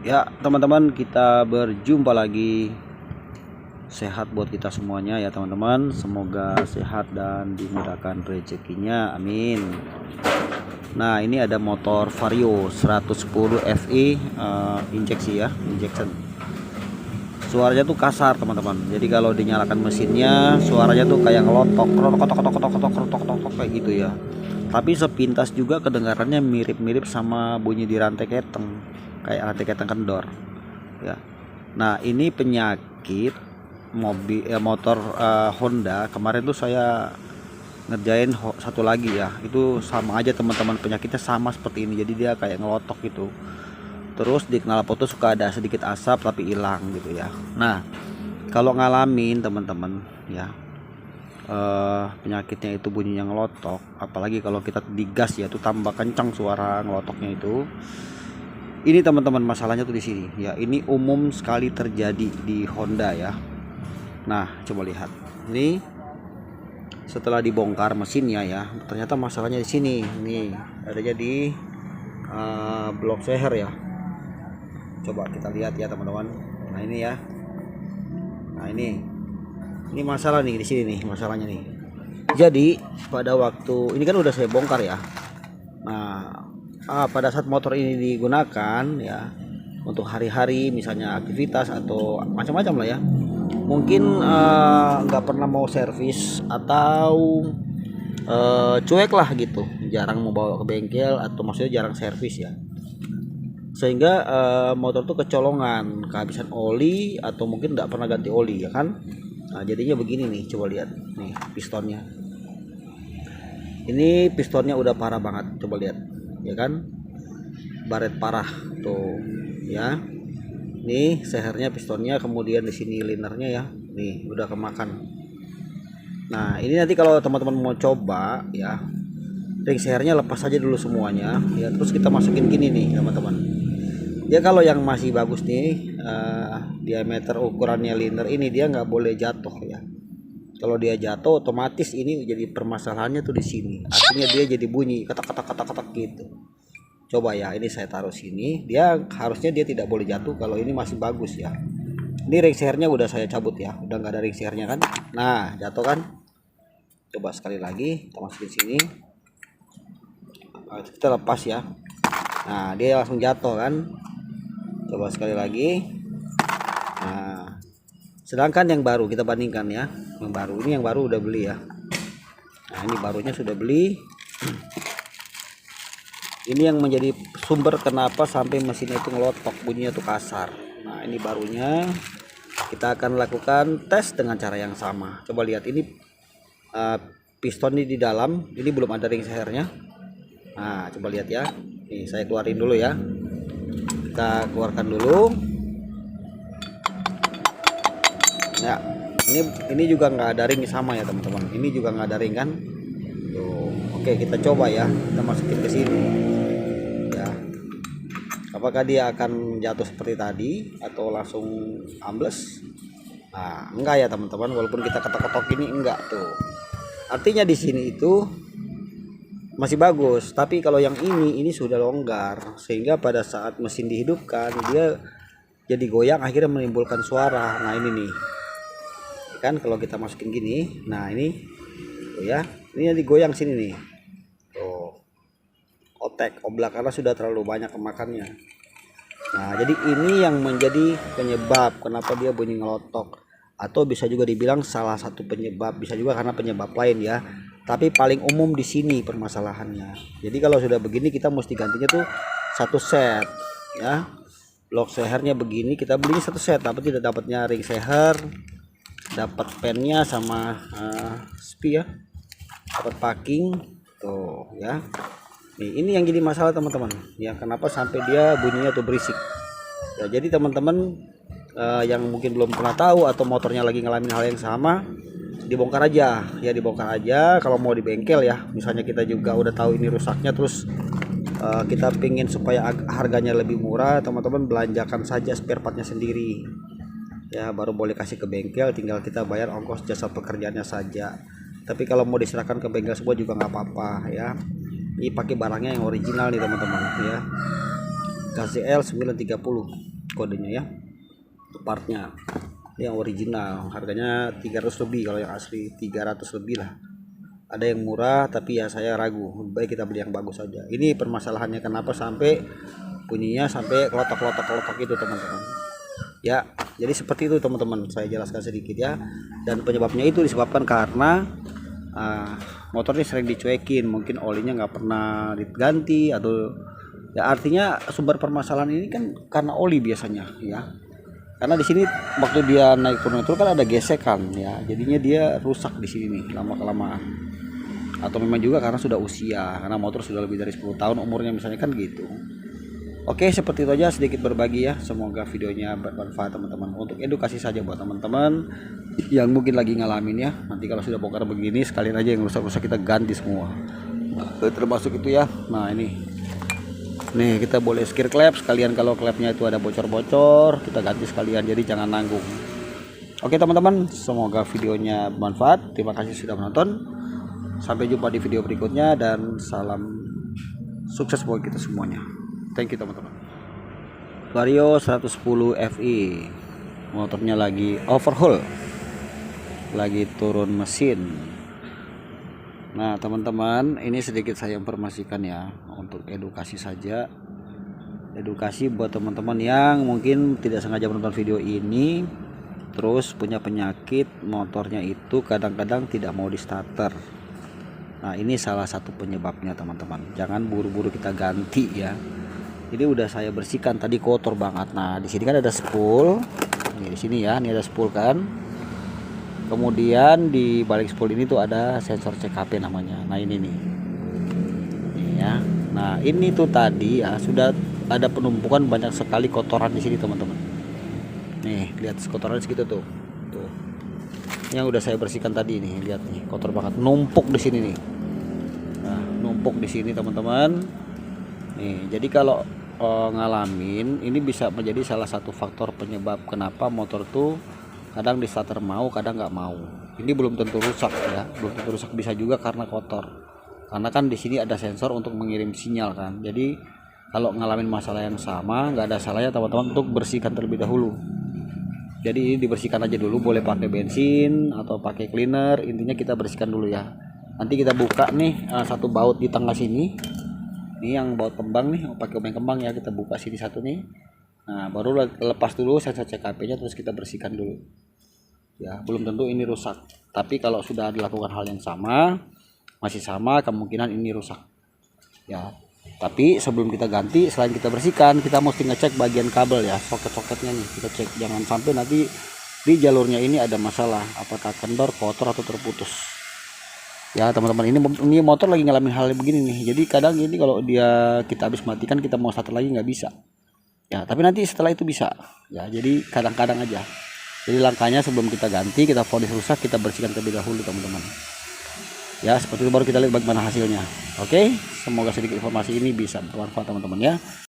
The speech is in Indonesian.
Ya, teman-teman, kita berjumpa lagi. Sehat buat kita semuanya ya, teman-teman. Semoga sehat dan dimudahkan rezekinya. Amin. Nah, ini ada motor Vario 110 FI injeksi ya, injection. Suaranya tuh kasar, teman-teman. Jadi kalau dinyalakan mesinnya, suaranya tuh kayak ngelotok, krotok kayak gitu ya. Tapi sepintas juga kedengarannya mirip-mirip sama bunyi di rantai keteng, kayak rantai keteng kendor ya. Nah, ini penyakit motor Honda. Kemarin tuh saya ngerjain satu lagi ya, itu sama aja teman-teman, penyakitnya sama seperti ini. Jadi dia kayak ngelotok gitu, terus di knalpot tuh suka ada sedikit asap tapi hilang gitu ya. Nah, kalau ngalamin teman-teman ya, penyakitnya itu bunyinya ngelotok, apalagi kalau kita digas ya, tuh tambah kencang suara ngelotoknya itu. Ini teman-teman, masalahnya tuh di sini ya. Ini umum sekali terjadi di Honda ya. Nah, coba lihat ini, setelah dibongkar mesinnya ya, ternyata masalahnya di sini nih, adanya di blok seher ya. Coba kita lihat ya teman-teman. Nah ini ya, nah ini masalah nih, di sini nih masalahnya nih. Jadi pada waktu ini kan udah saya bongkar ya. Nah, pada saat motor ini digunakan ya untuk hari-hari, misalnya aktivitas atau macam-macam lah ya, mungkin nggak pernah mau servis atau cuek lah gitu, jarang mau bawa ke bengkel, atau maksudnya jarang servis ya, sehingga motor tuh kecolongan, kehabisan oli, atau mungkin nggak pernah ganti oli ya kan. Nah, jadinya begini nih, coba lihat nih pistonnya. Ini pistonnya udah parah banget, coba lihat ya kan, baret parah tuh ya. Nih sehernya, pistonnya, kemudian di sini linernya ya, nih udah kemakan. Nah, ini nanti kalau teman-teman mau coba ya, ring sehernya lepas aja dulu semuanya ya, terus kita masukin gini nih teman-teman. Ya kalau yang masih bagus nih, diameter ukurannya liner ini, dia nggak boleh jatuh ya. Kalau dia jatuh otomatis ini jadi permasalahannya tuh di sini. Artinya dia jadi bunyi katak gitu. Coba ya, ini saya taruh sini. Dia harusnya dia tidak boleh jatuh kalau ini masih bagus ya. Ini ring sehernya udah saya cabut ya, udah nggak ada ring sehernya kan. Nah, jatuh kan. Coba sekali lagi kita masukin sini. Kita lepas ya. Nah, dia langsung jatuh kan. Coba sekali lagi. Nah, sedangkan yang baru kita bandingkan ya. Yang baru ini, yang baru udah beli ya. Nah, ini barunya sudah beli. Ini yang menjadi sumber kenapa sampai mesinnya itu ngelotok, bunyinya tuh kasar. Nah, ini barunya. Kita akan lakukan tes dengan cara yang sama. Coba lihat ini, piston ini di dalam, ini belum ada ring sehernya. Nah, coba lihat ya. Nih saya keluarin dulu ya. Kita keluarkan dulu. Ya, ini juga nggak ada ring sama ya teman-teman. Ini juga nggak ada ring kan. Tuh, oke, kita coba ya. Kita masukin ke sini. Ya, apakah dia akan jatuh seperti tadi atau langsung ambles? Nah, enggak ya teman-teman. Walaupun kita ketok-ketok ini, enggak tuh. Artinya di sini itu masih bagus, tapi kalau yang ini sudah longgar, sehingga pada saat mesin dihidupkan dia jadi goyang, akhirnya menimbulkan suara. Nah, ini nih kan, kalau kita masukin gini, nah ini tuh ya, ini digoyang sini nih tuh, otek oblak, karena sudah terlalu banyak kemakannya. Nah, jadi ini yang menjadi penyebab kenapa dia bunyi ngelotok, atau bisa juga dibilang salah satu penyebab, bisa juga karena penyebab lain ya. Tapi paling umum di sini permasalahannya. Jadi kalau sudah begini, kita mesti gantinya tuh satu set ya. Blok sehernya begini, kita beli satu set, tapi tidak dapatnya ring seher, dapat pennya sama spi ya, dapat packing tuh ya. Nih, ini yang jadi masalah teman-teman ya, kenapa sampai dia bunyinya tuh berisik ya. Jadi teman-teman yang mungkin belum pernah tahu atau motornya lagi ngalamin hal yang sama, dibongkar aja ya, dibongkar aja. Kalau mau di bengkel ya, misalnya kita juga udah tahu ini rusaknya, terus kita pingin supaya harganya lebih murah, teman-teman belanjakan saja spare partnya sendiri ya, baru boleh kasih ke bengkel, tinggal kita bayar ongkos jasa pekerjaannya saja. Tapi kalau mau diserahkan ke bengkel semua juga nggak apa-apa ya. Ini pakai barangnya yang original nih teman-teman ya. KZL 930 kodenya ya, partnya yang original, harganya 300 lebih, kalau yang asli 300 lebih lah. Ada yang murah tapi ya saya ragu, baik kita beli yang bagus saja. Ini permasalahannya kenapa sampai bunyinya sampai kelotok-kelotok itu teman-teman ya. Jadi seperti itu teman-teman, saya jelaskan sedikit ya. Dan penyebabnya itu disebabkan karena motor ini sering dicuekin, mungkin olinya nggak pernah diganti, atau ya artinya sumber permasalahan ini kan karena oli biasanya ya. Karena di sini waktu dia naik turun itu kan ada gesekan ya, jadinya dia rusak di sini nih lama kelamaan. Atau memang juga karena sudah usia, karena motor sudah lebih dari 10 tahun umurnya misalnya kan gitu. Oke, seperti itu aja sedikit berbagi ya. Semoga videonya bermanfaat teman-teman, untuk edukasi saja buat teman-teman yang mungkin lagi ngalamin ya. Nanti kalau sudah bongkar begini sekalian aja yang rusak-rusak kita ganti semua. Termasuk itu ya. Nah, ini. Nih, kita boleh skir klep sekalian, kalau klepnya itu ada bocor-bocor, kita ganti sekalian, jadi jangan nanggung. Oke teman-teman, semoga videonya bermanfaat. Terima kasih sudah menonton. Sampai jumpa di video berikutnya dan salam sukses buat kita semuanya. Thank you teman-teman. Vario 110 Fi, motornya lagi overhaul, lagi turun mesin. Nah teman-teman, ini sedikit saya informasikan ya, untuk edukasi saja, edukasi buat teman-teman yang mungkin tidak sengaja menonton video ini, terus punya penyakit motornya itu kadang-kadang tidak mau di starter. Nah ini salah satu penyebabnya teman-teman, jangan buru-buru kita ganti ya. Ini udah saya bersihkan tadi, kotor banget. Nah di sini kan ada spool, ini di sini ya, ini ada spool kan. Kemudian di balik spool ini tuh ada sensor CKP namanya. Nah ini nih, ini ya. Nah ini tuh tadi ya sudah ada penumpukan banyak sekali kotoran di sini teman-teman. Nih lihat kotoran segitu tuh, tuh. Yang udah saya bersihkan tadi nih, lihat nih kotor banget, numpuk di sini nih. Nah numpuk di sini teman-teman. Nih jadi kalau ngalamin ini bisa menjadi salah satu faktor penyebab kenapa motor tuh kadang di starter mau, kadang nggak mau. Ini belum tentu rusak ya, belum tentu rusak, bisa juga karena kotor. Karena kan di sini ada sensor untuk mengirim sinyal kan. Jadi kalau ngalamin masalah yang sama, nggak ada salahnya teman-teman untuk bersihkan terlebih dahulu. Jadi ini dibersihkan aja dulu, boleh pakai bensin atau pakai cleaner. Intinya kita bersihkan dulu ya. Nanti kita buka nih satu baut di tengah sini. Ini yang baut kembang nih, pakai obeng kembang ya, kita buka sini satu nih. Nah baru lepas dulu sensor CKP-nya, terus kita bersihkan dulu ya. Belum tentu ini rusak, tapi kalau sudah dilakukan hal yang sama, masih sama, kemungkinan ini rusak ya. Tapi sebelum kita ganti, selain kita bersihkan, kita mesti ngecek bagian kabel ya, soket-soketnya nih kita cek, jangan sampai nanti di jalurnya ini ada masalah, apakah kendor, kotor atau terputus ya teman-teman. Ini motor lagi ngalamin hal begini nih, jadi kadang ini kalau dia kita habis matikan, kita mau start lagi nggak bisa ya, tapi nanti setelah itu bisa ya. Jadi kadang-kadang aja. Jadi langkahnya sebelum kita ganti, kita vonis rusak, kita bersihkan terlebih dahulu teman-teman ya. Seperti itu baru kita lihat bagaimana hasilnya. Oke, semoga sedikit informasi ini bisa bermanfaat teman-teman ya.